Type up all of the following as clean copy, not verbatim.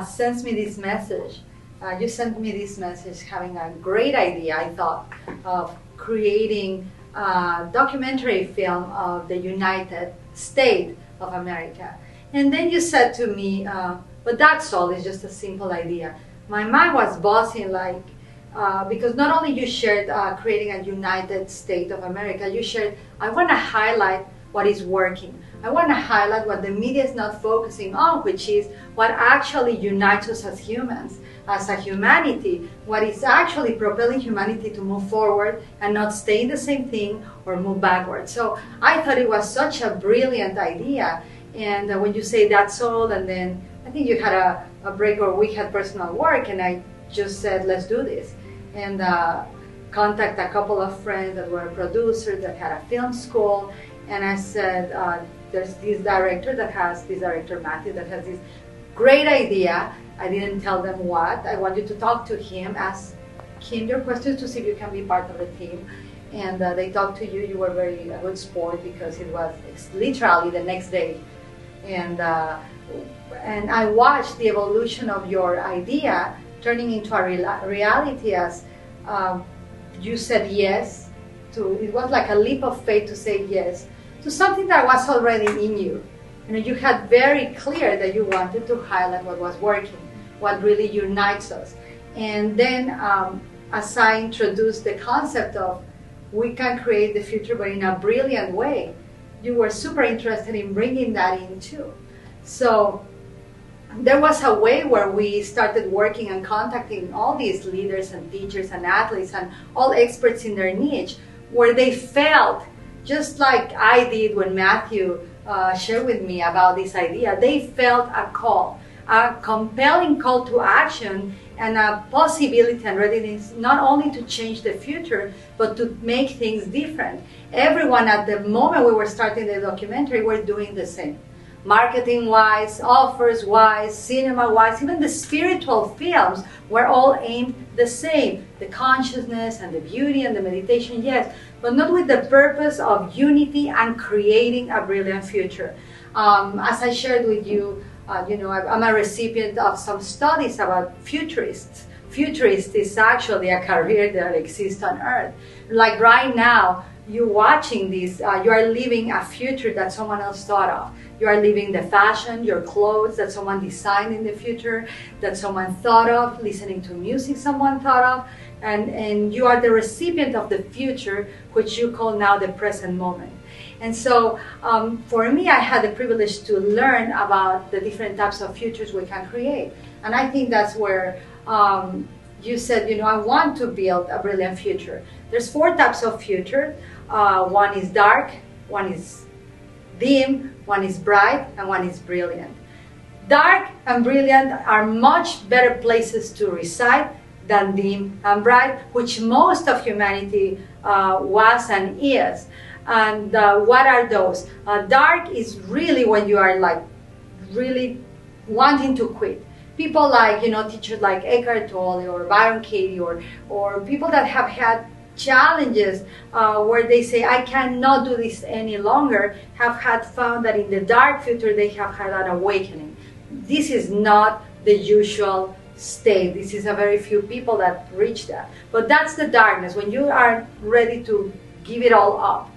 sends me this message. You sent me this message having a great idea, I thought, of creating a documentary film of the United States of America. And then you said to me, but that's all, it's just a simple idea. My mind was buzzing like, because not only you shared creating a United States of America, you shared, I want to highlight what is working. I want to highlight what the media is not focusing on, which is what actually unites us as humans, as a humanity, what is actually propelling humanity to move forward and not stay in the same thing or move backward. So I thought it was such a brilliant idea. And when you say that's all, and then I think you had a break or we had personal work, and I just said, let's do this. And contact a couple of friends that were producers that had a film school. And I said, there's this director Matthew, that has this great idea. I didn't tell them what. I want you to talk to him, ask him your questions to see if you can be part of the team. And they talked to you. You were very a good sport because it was literally the next day. And I watched the evolution of your idea turning into a reality as you said yes to. It was like a leap of faith to say yes to something that was already in you. You know, you had very clear that you wanted to highlight what was working, what really unites us. And then as I introduced the concept of we can create the future but in a brilliant way, you were super interested in bringing that in too. So there was a way where we started working and contacting all these leaders and teachers and athletes and all experts in their niche, where they felt, just like I did when Matthew shared with me about this idea, they felt a call, a compelling call to action and a possibility and readiness not only to change the future, but to make things different. Everyone at the moment we were starting the documentary were doing the same. Marketing-wise, offers-wise, cinema-wise, even the spiritual films were all aimed the same. The consciousness and the beauty and the meditation, yes, but not with the purpose of unity and creating a brilliant future. As I shared with you, I'm a recipient of some studies about futurists. Futurist is actually a career that exists on Earth. Like right now, you're watching this, you are living a future that someone else thought of. You are living the fashion, your clothes that someone designed in the future, that someone thought of, listening to music someone thought of, and you are the recipient of the future, which you call now the present moment. And so for me, I had the privilege to learn about the different types of futures we can create. And I think that's where you said, I want to build a brilliant future. There's 4 types of future. One is dark, one is dim, one is bright, and one is brilliant. Dark and brilliant are much better places to reside than dim and bright, which most of humanity was and is. And what are those? Dark is really when you are like really wanting to quit. People like, teachers like Eckhart Tolle or Byron Katie or people that have had challenges where they say, I cannot do this any longer, have had found that in the dark future they have had an awakening. This is not the usual state. This is a very few people that reach that. But that's the darkness, when you are ready to give it all up.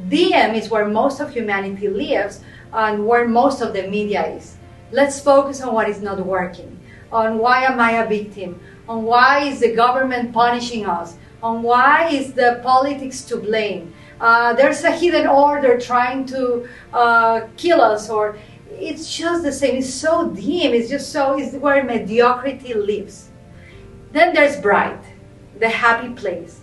DM is where most of humanity lives and where most of the media is. Let's focus on what is not working, on why am I a victim, on why is the government punishing us, on why is the politics to blame. There's a hidden order trying to kill us, or it's just the same. It's so dim. It's where mediocrity lives. Then there's bright, the happy place.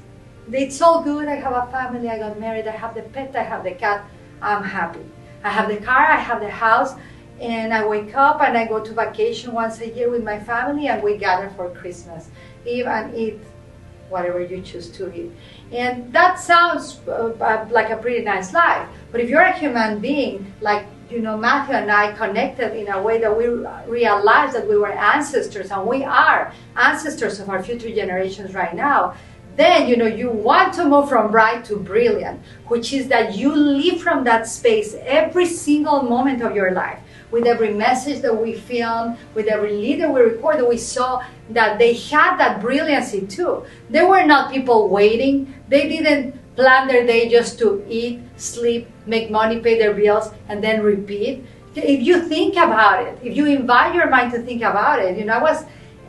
It's all good. I have a family. I got married. I have the pet. I have the cat. I'm happy. I have the car. I have the house. And I wake up and I go to vacation once a year with my family, and we gather for Christmas Eve and eat whatever you choose to eat. And that sounds like a pretty nice life. But if you're a human being, like Matthew and I connected in a way that we realized that we were ancestors, and we are ancestors of our future generations right now, then you want to move from bright to brilliant, which is that you live from that space every single moment of your life. with every message that we filmed, with every leader we recorded, we saw that they had that brilliancy too. They were not people waiting. They didn't plan their day just to eat, sleep, make money, pay their bills, and then repeat. If you think about it, if you invite your mind to think about it,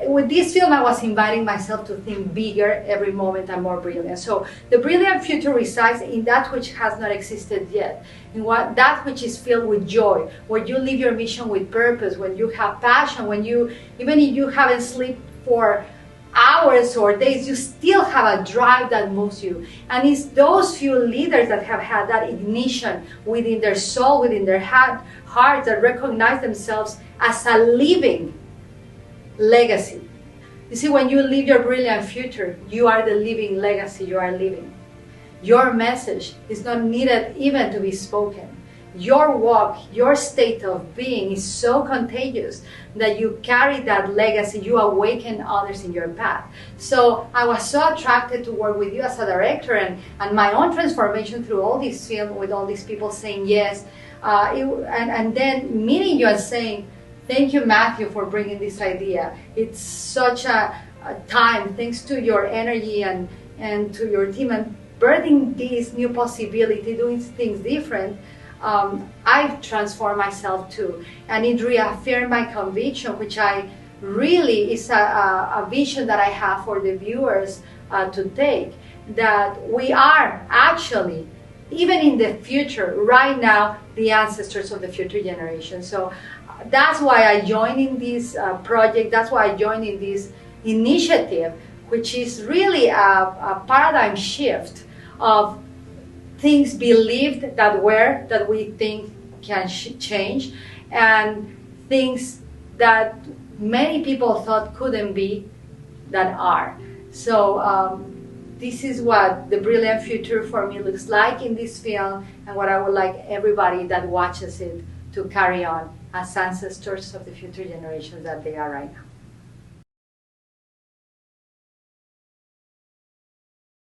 with this film, I was inviting myself to think bigger every moment and more brilliant. So the brilliant future resides in that which has not existed yet, in that which is filled with joy, where you live your mission with purpose, when you have passion, even if you haven't slept for hours or days, you still have a drive that moves you. And it's those few leaders that have had that ignition within their soul, within their hearts, that recognize themselves as a living legacy. You see, when you live your brilliant future, you are the living legacy you are living. Your message is not needed even to be spoken. Your walk, your state of being is so contagious that you carry that legacy, you awaken others in your path. So I was so attracted to work with you as a director, and my own transformation through all this film with all these people saying yes, and then meeting you and saying, thank you, Matthew, for bringing this idea. It's such a time, thanks to your energy and to your team, and birthing this new possibility, doing things different. I've transformed myself too, and it reaffirmed my conviction, which I really is a vision that I have for the viewers to take, that we are actually, even in the future, right now, the ancestors of the future generation. So that's why I joined in this project, that's why I joined in this initiative, which is really a paradigm shift of things believed that we think can change, and things that many people thought couldn't be, that are. So this is what the brilliant future for me looks like in this film, and what I would like everybody that watches it to carry on as ancestors of the future generations that they are right now.